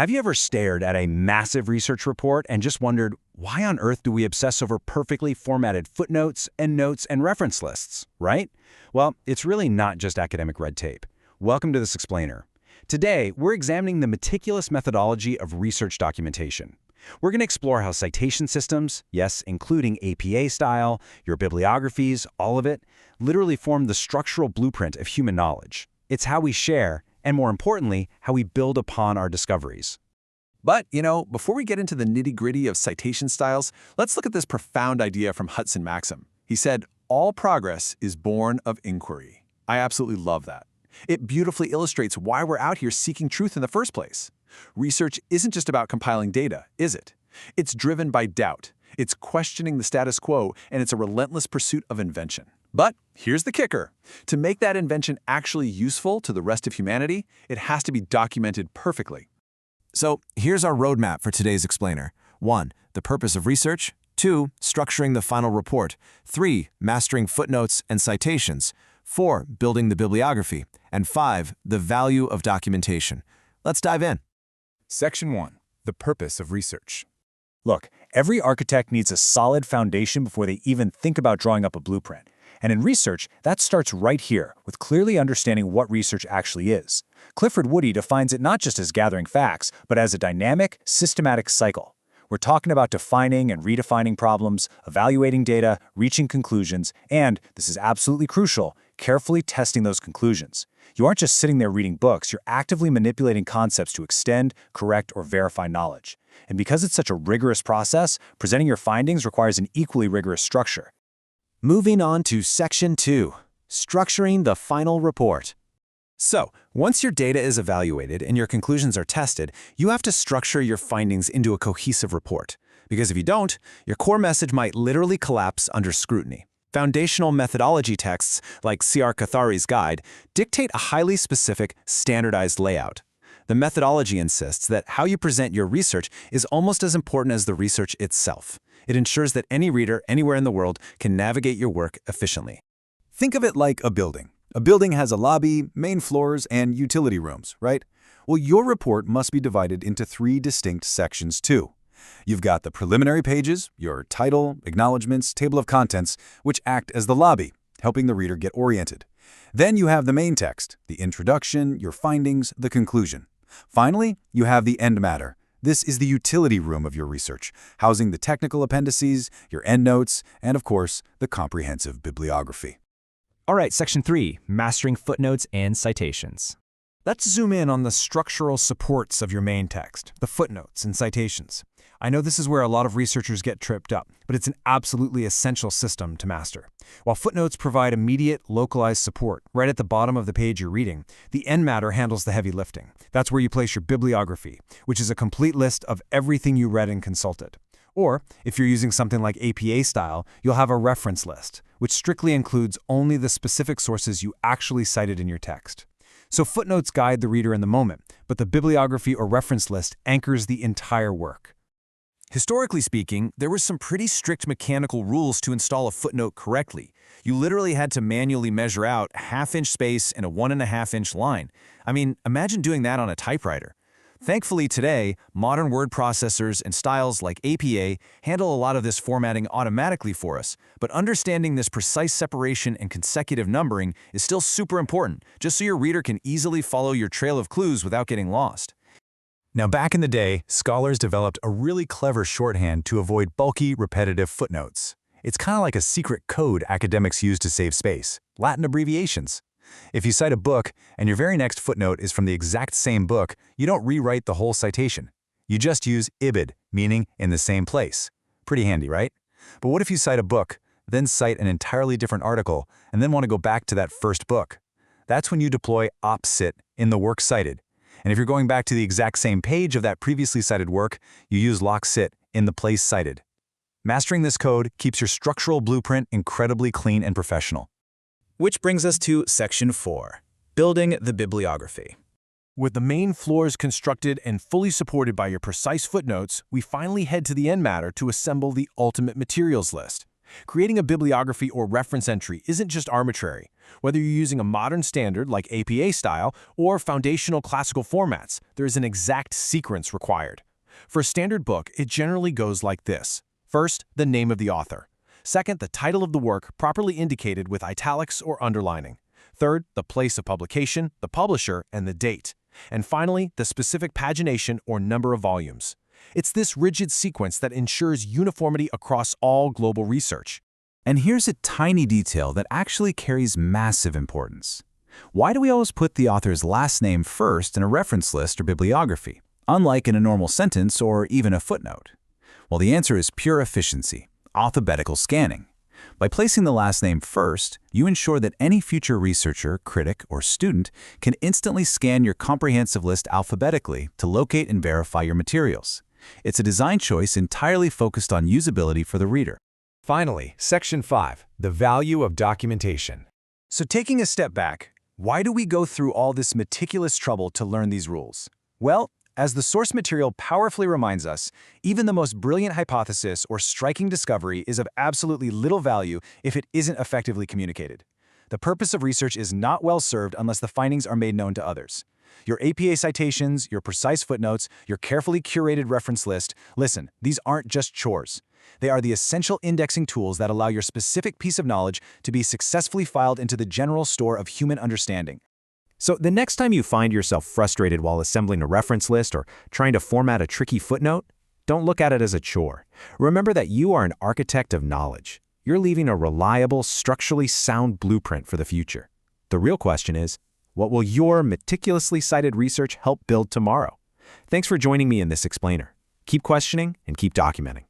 Have you ever stared at a massive research report and just wondered, why on earth do we obsess over perfectly formatted footnotes, endnotes, and reference lists, right? Well, it's really not just academic red tape. Welcome to This Explainer. Today, we're examining the meticulous methodology of research documentation. We're going to explore how citation systems, yes, including APA style, your bibliographies, all of it, literally form the structural blueprint of human knowledge. It's how we share, and more importantly, how we build upon our discoveries. But, before we get into the nitty-gritty of citation styles, let's look at this profound idea from Hudson Maxim. He said, "All progress is born of inquiry." I absolutely love that. It beautifully illustrates why we're out here seeking truth in the first place. Research isn't just about compiling data, is it? It's driven by doubt. It's questioning the status quo, and it's a relentless pursuit of invention. But here's the kicker. To make that invention actually useful to the rest of humanity, it has to be documented perfectly. So here's our roadmap for today's explainer. 1. The purpose of research. 2. Structuring the final report. 3. Mastering footnotes and citations. 4. Building the bibliography. And 5. The value of documentation. Let's dive in. Section 1. The purpose of research. Look, every architect needs a solid foundation before they even think about drawing up a blueprint. And in research, that starts right here, with clearly understanding what research actually is. Clifford Woody defines it not just as gathering facts, but as a dynamic, systematic cycle. We're talking about defining and redefining problems, evaluating data, reaching conclusions, and, this is absolutely crucial, carefully testing those conclusions. You aren't just sitting there reading books, you're actively manipulating concepts to extend, correct, or verify knowledge. And because it's such a rigorous process, presenting your findings requires an equally rigorous structure. Moving on to Section 2, Structuring the Final Report. So, once your data is evaluated and your conclusions are tested, you have to structure your findings into a cohesive report. Because if you don't, your core message might literally collapse under scrutiny. Foundational methodology texts, like C.R. Cathari's guide, dictate a highly specific, standardized layout. The methodology insists that how you present your research is almost as important as the research itself. It ensures that any reader anywhere in the world can navigate your work efficiently. Think of it like a building. A building has a lobby, main floors, and utility rooms, right? Well, your report must be divided into 3 distinct sections too. You've got the preliminary pages, your title, acknowledgments, table of contents, which act as the lobby, helping the reader get oriented. Then you have the main text, the introduction, your findings, the conclusion. Finally, you have the end matter. This is the utility room of your research, housing the technical appendices, your endnotes, and of course, the comprehensive bibliography. All right, Section 3, Mastering Footnotes and Citations. Let's zoom in on the structural supports of your main text, the footnotes and citations. I know this is where a lot of researchers get tripped up, but it's an absolutely essential system to master. While footnotes provide immediate, localized support right at the bottom of the page you're reading, the end matter handles the heavy lifting. That's where you place your bibliography, which is a complete list of everything you read and consulted. Or, if you're using something like APA style, you'll have a reference list, which strictly includes only the specific sources you actually cited in your text. So footnotes guide the reader in the moment, but the bibliography or reference list anchors the entire work. Historically speaking, there were some pretty strict mechanical rules to install a footnote correctly. You literally had to manually measure out a half-inch space in a 1.5-inch line. I mean, imagine doing that on a typewriter. Thankfully today, modern word processors and styles like APA handle a lot of this formatting automatically for us, but understanding this precise separation and consecutive numbering is still super important, just so your reader can easily follow your trail of clues without getting lost. Now, back in the day, scholars developed a really clever shorthand to avoid bulky, repetitive footnotes. It's kind of like a secret code academics use to save space, Latin abbreviations. If you cite a book and your very next footnote is from the exact same book, you don't rewrite the whole citation. You just use ibid, meaning in the same place. Pretty handy, right? But what if you cite a book, then cite an entirely different article, and then want to go back to that first book? That's when you deploy opcit in the work cited. And if you're going back to the exact same page of that previously cited work, you use locsit in the place cited. Mastering this code keeps your structural blueprint incredibly clean and professional. Which brings us to Section 4, Building the Bibliography. With the main floors constructed and fully supported by your precise footnotes, we finally head to the end matter to assemble the ultimate materials list. Creating a bibliography or reference entry isn't just arbitrary. Whether you're using a modern standard like APA style or foundational classical formats, there is an exact sequence required. For a standard book, it generally goes like this. First, the name of the author. Second, the title of the work properly indicated with italics or underlining. Third, the place of publication, the publisher, and the date. And finally, the specific pagination or number of volumes. It's this rigid sequence that ensures uniformity across all global research. And here's a tiny detail that actually carries massive importance. Why do we always put the author's last name first in a reference list or bibliography, unlike in a normal sentence or even a footnote? Well, the answer is pure efficiency, alphabetical scanning. By placing the last name first, you ensure that any future researcher, critic, or student can instantly scan your comprehensive list alphabetically to locate and verify your materials. It's a design choice entirely focused on usability for the reader. Finally, Section 5, the value of documentation. So taking a step back, why do we go through all this meticulous trouble to learn these rules? Well, as the source material powerfully reminds us, even the most brilliant hypothesis or striking discovery is of absolutely little value if it isn't effectively communicated. The purpose of research is not well served unless the findings are made known to others. Your APA citations, your precise footnotes, your carefully curated reference list, listen, these aren't just chores. They are the essential indexing tools that allow your specific piece of knowledge to be successfully filed into the general store of human understanding. So the next time you find yourself frustrated while assembling a reference list or trying to format a tricky footnote, don't look at it as a chore. Remember that you are an architect of knowledge. You're leaving a reliable, structurally sound blueprint for the future. The real question is, what will your meticulously cited research help build tomorrow? Thanks for joining me in this explainer. Keep questioning and keep documenting.